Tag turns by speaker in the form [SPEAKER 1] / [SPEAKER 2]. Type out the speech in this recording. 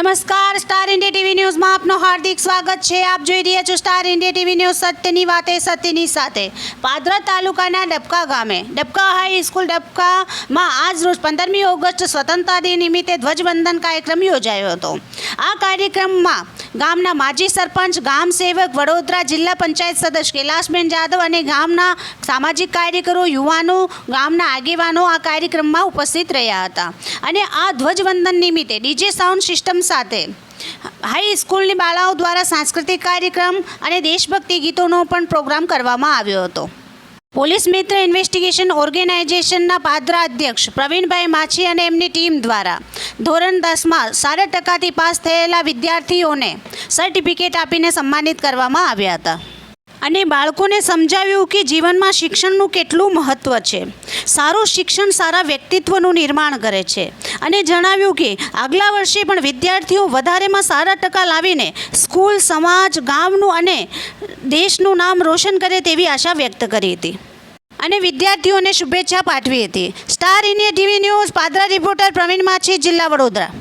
[SPEAKER 1] નમસ્કાર, star India TV ન્યૂઝમાં આપનું હાર્દિક સ્વાગત છે। આપ જોઈ રહ્યા છો સ્ટાર ઇન્ડિયા ટીવી ન્યૂઝ, સત્યની વાતે સત્યની સાથે। પાદરા તાલુકાના ડબકા ગામે ડબકા હાઈ સ્કૂલ ડબકામાં આજ રોજ 15મી ઓગસ્ટ સ્વતંત્રતા દિન નિમિત્તે ધ્વજવંદન કાર્યક્રમ યોજાયો હતો। આ કાર્યક્રમમાં ગામના માજી સરપંચ, ગામ સેવક, વડોદરા જિલ્લા પંચાયત સદસ્ય કૈલાસબેન જાદવ અને ગામના સામાજિક કાર્યકરો, યુવાનો, ગામના આગેવાનો આ કાર્યક્રમમાં ઉપસ્થિત રહ્યા હતા અને આ ધ્વજવંદન નિમિત્તે ડીજે સાઉન્ડ સિસ્ટમ સાથે હાઈ સ્કૂલની બાળાઓ દ્વારા સાંસ્કૃતિક કાર્યક્રમ અને દેશભક્તિ ગીતોનો પણ પ્રોગ્રામ કરવામાં આવ્યો હતો। પોલીસ મિત્ર ઇન્વેસ્ટિગેશન ઓર્ગેનાઇઝેશનના પાદરા અધ્યક્ષ પ્રવીણભાઈ માછી અને એમની ટીમ દ્વારા ધોરણ 10માં 60% પાસ થયેલા વિદ્યાર્થીઓને સર્ટિફિકેટ આપીને સન્માનિત કરવામાં આવ્યા હતા અને બાળકોને સમજાવ્યું કે જીવનમાં શિક્ષણનું કેટલું મહત્ત્વ છે। સારું શિક્ષણ સારા વ્યક્તિત્વનું નિર્માણ કરે છે અને જણાવ્યું કે આગલા વર્ષે પણ વિદ્યાર્થીઓ વધારેમાં સારા ટકા લાવીને સ્કૂલ, સમાજ, ગામનું અને દેશનું નામ રોશન કરે તેવી આશા વ્યક્ત કરી હતી અને વિદ્યાર્થીઓને શુભેચ્છા પાઠવી હતી। Star India TV news, Padra reporter Pravin Machhi, જિલ્લા વડોદરા।